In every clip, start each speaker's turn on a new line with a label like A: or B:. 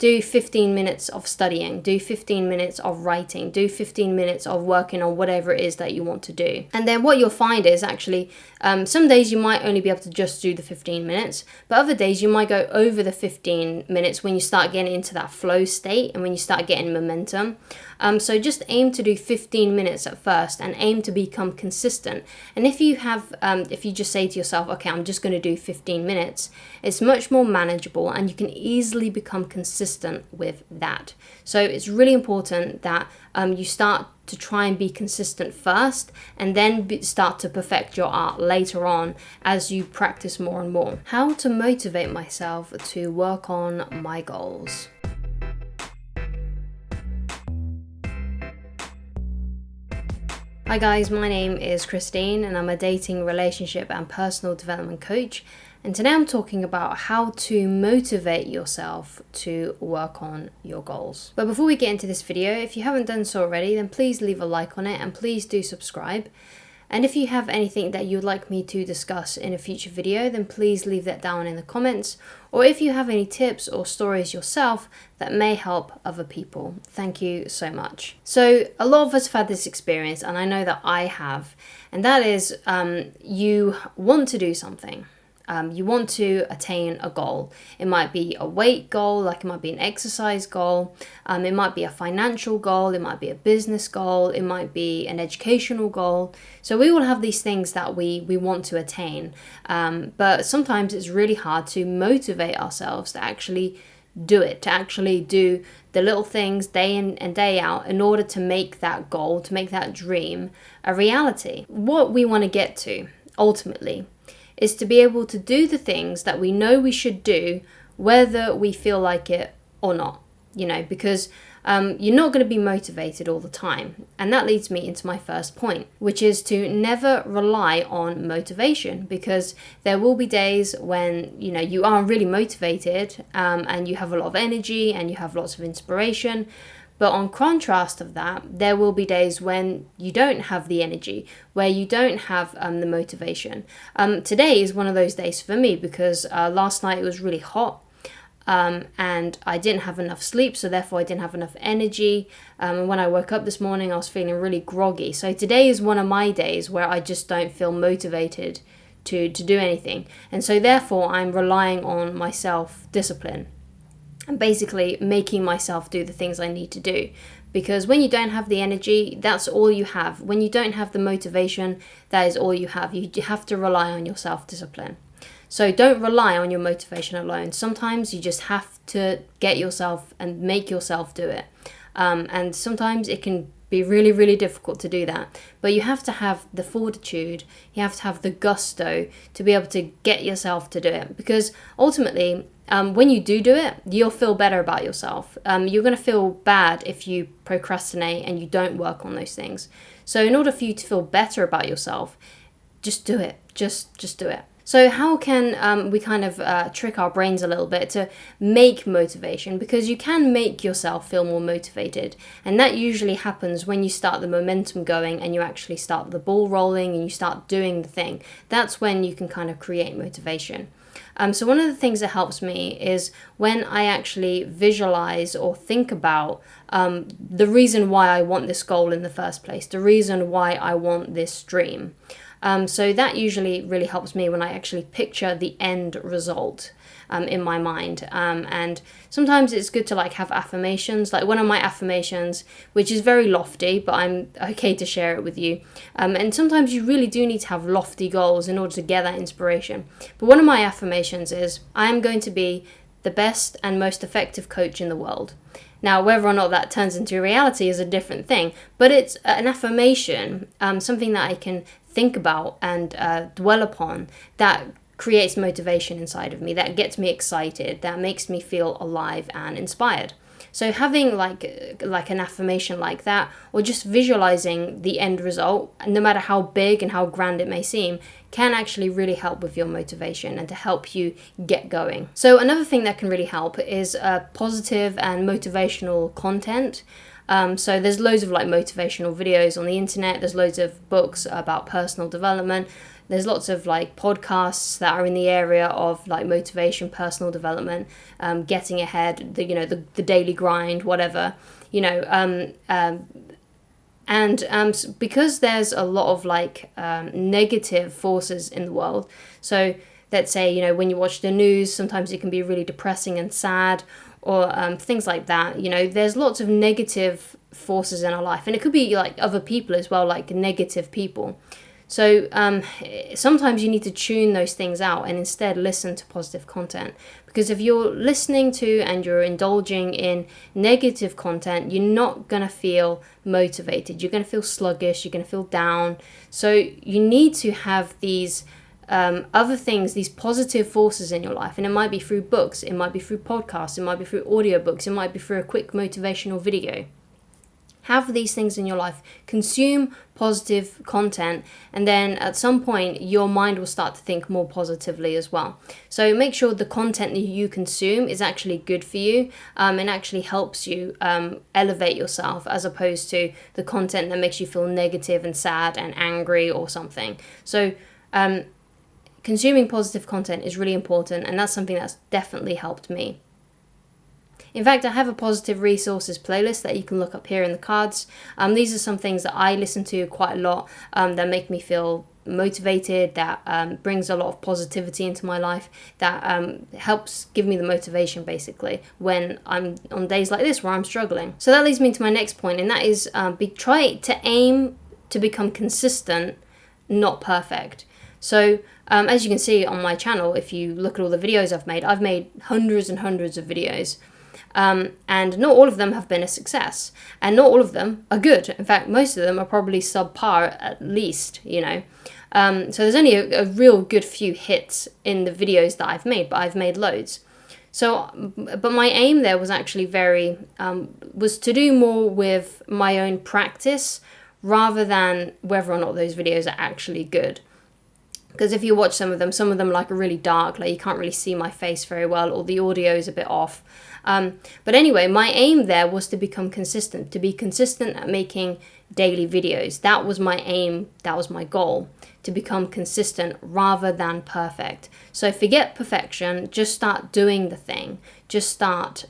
A: do 15 minutes of studying, do 15 minutes of writing, do 15 minutes of working on whatever it is that you want to do. And then what you'll find is actually some days you might only be able to just do the 15 minutes, but other days you might go over the 15 minutes when you start getting into that flow state and when you start getting momentum. So just aim to do 15 minutes at first and aim to become consistent. And if you just say to yourself, okay, I'm just going to do 15 minutes, it's much more manageable and you can easily become consistent with that. So it's really important that you start to try and be consistent first and then start to perfect your art later on as you practice more and more. How to motivate myself to work on my goals. Hi guys, my name is Christine and I'm a dating, relationship and personal development coach. And today I'm talking about how to motivate yourself to work on your goals. But before we get into this video, if you haven't done so already, then please leave a like on it and please do subscribe. And if you have anything that you'd like me to discuss in a future video, then please leave that down in the comments. Or if you have any tips or stories yourself that may help other people, thank you so much. So a lot of us have had this experience, and I know that I have, and that is you want to do something. You want to attain a goal. It might be a weight goal, like it might be an exercise goal. It might be a financial goal. It might be a business goal. It might be an educational goal. So we all have these things that we want to attain. But sometimes it's really hard to motivate ourselves to actually do it, to actually do the little things day in and day out in order to make that goal, to make that dream a reality. What we want to get to ultimately is to be able to do the things that we know we should do, whether we feel like it or not, because you're not going to be motivated all the time. And that leads me into my first point, which is to never rely on motivation, because there will be days when, you are really motivated and you have a lot of energy and you have lots of inspiration. But on contrast of that, there will be days when you don't have the energy, where you don't have the motivation. Today is one of those days for me because last night it was really hot and I didn't have enough sleep, so therefore I didn't have enough energy. And when I woke up this morning, I was feeling really groggy. So today is one of my days where I just don't feel motivated to do anything. And so therefore I'm relying on my self-discipline. And basically making myself do the things I need to do. Because when you don't have the energy, that's all you have. When you don't have the motivation, that is all you have. You have to rely on your self-discipline. So don't rely on your motivation alone. Sometimes you just have to get yourself and make yourself do it. And sometimes it can be really, really difficult to do that. But you have to have the fortitude, you have to have the gusto to be able to get yourself to do it. Because ultimately, when you do it, you'll feel better about yourself. You're going to feel bad if you procrastinate and you don't work on those things. So in order for you to feel better about yourself, just do it. Just do it. So how can we kind of trick our brains a little bit to make motivation? Because you can make yourself feel more motivated. And that usually happens when you start the momentum going and you actually start the ball rolling and you start doing the thing. That's when you can kind of create motivation. So one of the things that helps me is when I actually visualize or think about the reason why I want this goal in the first place, the reason why I want this dream. So that usually really helps me when I actually picture the end result in my mind. And sometimes it's good to have affirmations. Like one of my affirmations, which is very lofty, but I'm okay to share it with you. And sometimes you really do need to have lofty goals in order to get that inspiration. But one of my affirmations is, I am going to be the best and most effective coach in the world. Now, whether or not that turns into reality is a different thing, but it's an affirmation, something that I can think about and dwell upon that creates motivation inside of me, that gets me excited, that makes me feel alive and inspired. So having like an affirmation like that, or just visualizing the end result, no matter how big and how grand it may seem, can actually really help with your motivation and to help you get going. So another thing that can really help is positive and motivational content. So there's loads of motivational videos on the internet. There's loads of books about personal development. There's lots of like podcasts that are in the area of like motivation, personal development, getting ahead, the daily grind, whatever, because there's a lot of like negative forces in the world. So let's say, when you watch the news, sometimes it can be really depressing and sad, or things like that. There's lots of negative forces in our life, and it could be like other people as well, like negative people. So sometimes you need to tune those things out and instead listen to positive content. Because if you're listening to and you're indulging in negative content, you're not going to feel motivated. You're going to feel sluggish. You're going to feel down. So you need to have these other things, these positive forces in your life. And it might be through books. It might be through podcasts. It might be through audiobooks. It might be through a quick motivational video. Have these things in your life, consume positive content, and then at some point your mind will start to think more positively as well. So make sure the content that you consume is actually good for you, and actually helps you elevate yourself, as opposed to the content that makes you feel negative and sad and angry or something. So consuming positive content is really important, and that's something that's definitely helped me. In fact, I have a positive resources playlist that you can look up here in the cards. These are some things that I listen to quite a lot, that make me feel motivated, that brings a lot of positivity into my life, that helps give me the motivation basically when I'm on days like this where I'm struggling. So that leads me to my next point, and that is try to aim to become consistent, not perfect. So as you can see on my channel, if you look at all the videos I've made hundreds and hundreds of videos. And not all of them have been a success, and not all of them are good. In fact, most of them are probably subpar at least, So there's only a real good few hits in the videos that I've made, but I've made loads. So, but my aim there was actually was to do more with my own practice rather than whether or not those videos are actually good. Because if you watch some of them like are really dark, like you can't really see my face very well, or the audio is a bit off. But anyway, my aim there was to become consistent, to be consistent at making daily videos. That was my aim, that was my goal, to become consistent rather than perfect. So forget perfection, just start doing the thing. Just start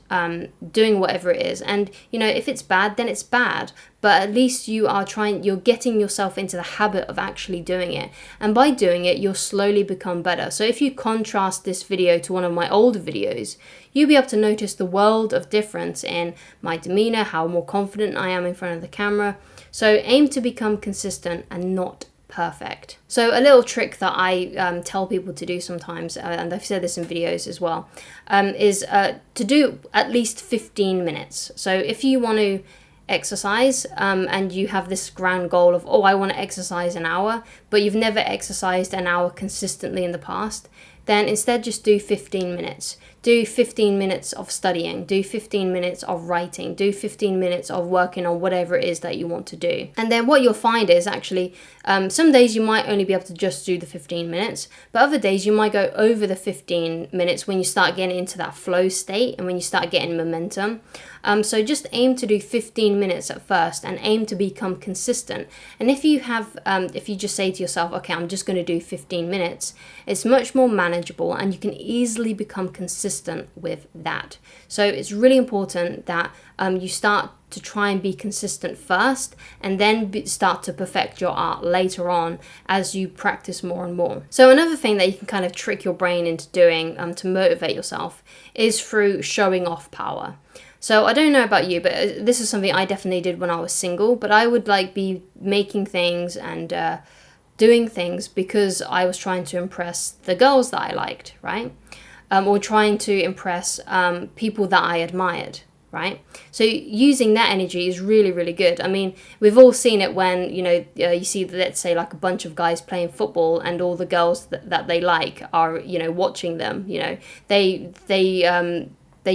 A: doing whatever it is. And, if it's bad, then it's bad. But at least you're getting yourself into the habit of actually doing it. And by doing it, you'll slowly become better. So if you contrast this video to one of my older videos, you'll be able to notice the world of difference in my demeanor, how more confident I am in front of the camera. So aim to become consistent and not perfect. So a little trick that I tell people to do sometimes, and I've said this in videos as well, is to do at least 15 minutes. So if you want to exercise and you have this grand goal of, I want to exercise an hour, but you've never exercised an hour consistently in the past, then instead just do 15 minutes. Do 15 minutes of studying, do 15 minutes of writing, do 15 minutes of working on whatever it is that you want to do. And then what you'll find is actually, some days you might only be able to just do the 15 minutes, but other days you might go over the 15 minutes when you start getting into that flow state and when you start getting momentum. So just aim to do 15 minutes at first and aim to become consistent. And if you just say to yourself, okay, I'm just going to do 15 minutes, it's much more manageable and you can easily become consistent with that. So it's really important that you start to try and be consistent first and then start to perfect your art later on as you practice more and more. So another thing that you can kind of trick your brain into doing to motivate yourself is through showing off power. So I don't know about you, but this is something I definitely did when I was single, but I would be making things and doing things because I was trying to impress the girls that I liked, right? Or trying to impress people that I admired, right? So using that energy is really, really good. I mean, we've all seen it when, you see, let's say, like a bunch of guys playing football and all the girls that they like are, watching them, they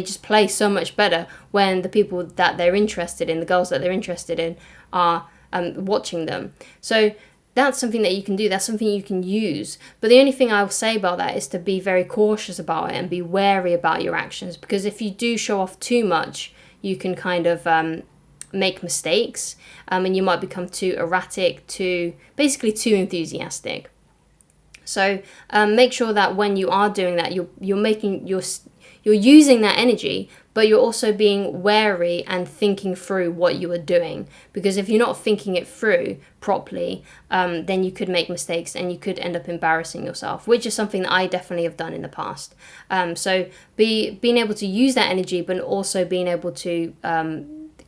A: just play so much better when the people that they're interested in, the girls that they're interested in, are watching them. So that's something that you can do. That's something you can use. But the only thing I will say about that is to be very cautious about it and be wary about your actions. Because if you do show off too much, you can kind of make mistakes. And you might become too erratic, basically too enthusiastic. So make sure that when you are doing that, you're using that energy, but you're also being wary and thinking through what you are doing. Because if you're not thinking it through properly, then you could make mistakes and you could end up embarrassing yourself, which is something that I definitely have done in the past. So being able to use that energy, but also being able to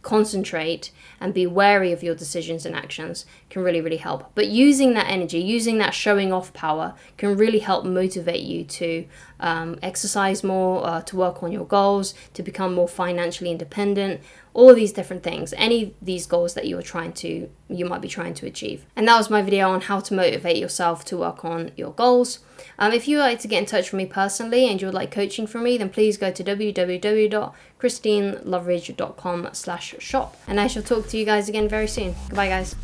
A: concentrate and be wary of your decisions and actions can really, really help. But using that energy, using that showing off power can really help motivate you to exercise more, to work on your goals, to become more financially independent, all these different things, any of these goals that you might be trying to achieve. And that was my video on how to motivate yourself to work on your goals. If you would like to get in touch with me personally and you would like coaching from me, then please go to www.christineloveridge.com/shop. And I shall talk to you guys again very soon. Goodbye, guys.